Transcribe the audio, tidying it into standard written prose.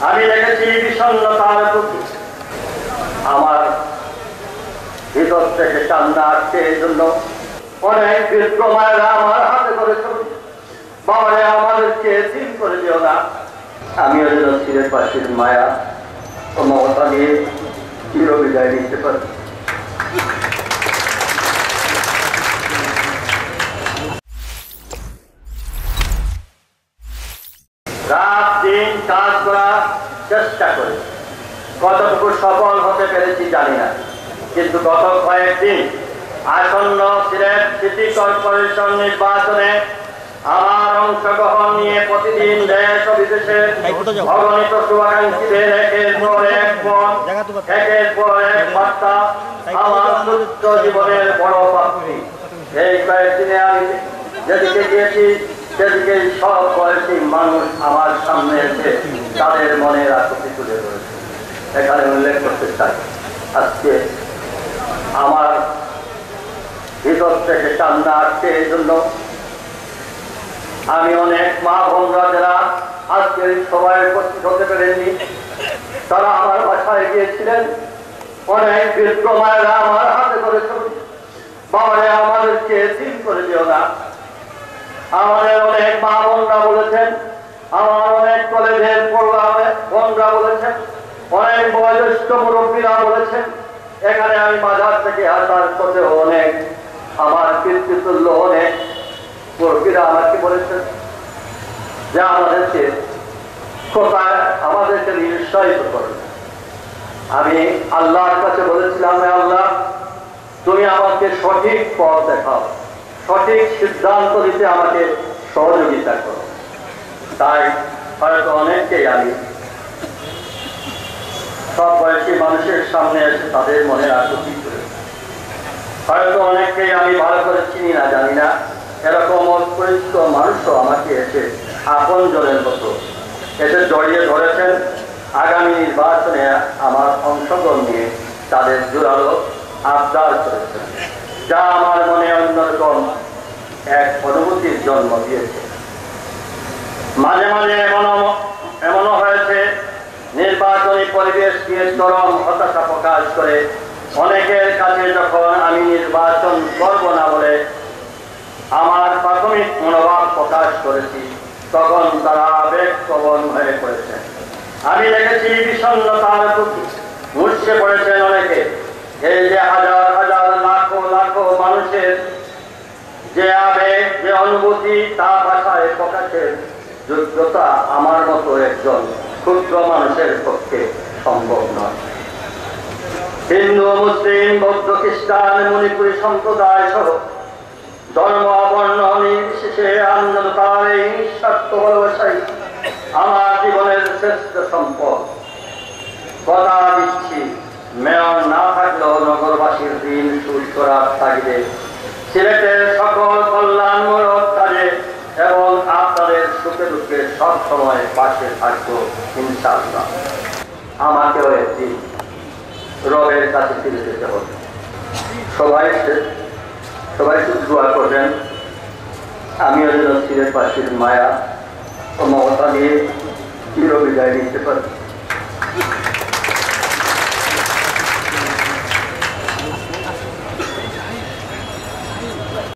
আমি দেখেছি বিষণ্ণতার প্রতি আমার ভিতর থেকে কান্না আসছে। এই জন্য অনেক বৃদ্ধ মায়েরা আমার হাতে করে বাবারে আমাদেরকে দিন করে দিও না। আমিও যেন সিলেট পাশের মায়া ও মমতা নিয়ে চির বিদায় নিতে পারি। রাত দিন কাজ করার চেষ্টা করে কতটুকু সফল হতে পেরেছি জানি না, কিন্তু গত কয়েকদিন আসন্ন সিলেট সিটি কর্পোরেশন নির্বাচনে আমার অংশগ্রহণ নিয়ে প্রতিদিন দেশ ও বিদেশে অগণিত শুভাকাঙ্ক্ষীদের একের পর এক মত, একের পর এক বার্তা আমার সুস্থ জীবনের বড় প্রাপ্তি। এই কয়েকদিনে আমি যেদিকে গিয়েছি সেদিকে সব বয়সী মানুষ আমার সামনে এসে তাদের মনের আকুতি তুলে ধরেছে। এখানে উল্লেখ করতে চাই, আজকে আমার ভিতর থেকে কান্না আসছে। এই জন্য আমি অনেক মা বোনরা যারা আজকের সবাই উপস্থিত হতে পারেননি, তারা আমার বাসায় গিয়েছিলেন। অনেক বৃদ্ধ মায়েরা আমার হাতে করে বাবারে আমাদেরকে দিন করে দিও না। আমাদের অনেক মা বোনরা বলেছেন, আমার অনেক কলেজের বোনরা বলেছেন, অনেক বয়োজ্যেষ্ঠ মুরব্বীরা বলেছেন। এখানে আমি বাজার থেকে আসার পথে অনেক আমার কীর্তিতুল্য অনেক মুরব্বীরা আমাকে বলেছেন যে আমাদেরকে কোথায় আমাদেরকে নিরুৎসাহিত করেন। আমি আল্লাহর কাছে বলেছিলাম, আল্লাহ তুমি আমাকে সঠিক পথ দেখাও, সঠিক সিদ্ধান্ত দিতে আমাকে সহযোগিতা করো। তাই হয়তো অনেককেই আমি সব বয়সী মানুষের সামনে এসে তাদের মনে আকুতি করে, হয়তো অনেককেই আমি ভালো করে চিনি না, জানি না। এরকম পরিচিত মানুষও আমাকে এসে আপন জনের মতো এসে জড়িয়ে ধরেছেন। আগামী নির্বাচনে আমার অংশগ্রহণ নিয়ে তাদের জোরালো আবদার করেছেন, যা আমার মনে অন্যরকম এক অনুভূতির জন্ম দিয়েছে। মাঝে মাঝে এমনও হয়েছে নির্বাচনী পরিবেশ নিয়ে চরম হতাশা প্রকাশ করে অনেকের কাছে যখন আমি নির্বাচন করব না বলে আমার প্রাথমিক মনোভাব প্রকাশ করেছি, তখন তারা আবেগপ্রবণ হয়ে পড়েছে। আমি দেখেছি বিষণ্ণতার প্রতি মুছে পড়েছেন অনেকে। এই যে হাজার হাজার লাখো লাখো মানুষের যে আবেগ, যে অনুভূতি, তা ভাষায় প্রকাশের যোগ্যতা আমার মতো একজন ক্ষুদ্র মানুষের পক্ষে সম্ভব নয়। হিন্দু, মুসলিম, বৌদ্ধ, খ্রিস্টান, মণিপুরী সম্প্রদায় সহ ধর্ম বর্ণ নির্বিশেষে আনন্দতার এই নিঃস্বার্থ ভালোবাসাই আমার জীবনের শ্রেষ্ঠ সম্পদ। কথা দিচ্ছি, মেয়র না থাকলেও নগরবাসীর দিন সুস্থ রাত থাকবে সিলেটের সকল কল্যাণমূলক কাজে এবং আপনাদের সুখে দুঃখে সব সময় পাশে থাকবো ইনশাআল্লাহ। আমাকেও একদিন রবের কাছে ফিরে যেতে হবে। সবাই শুধু দোয়া করবেন আমিও যেন সিলেট পাশের মায়া ও মমতা নিয়ে চির বিদায় নিতে পারি।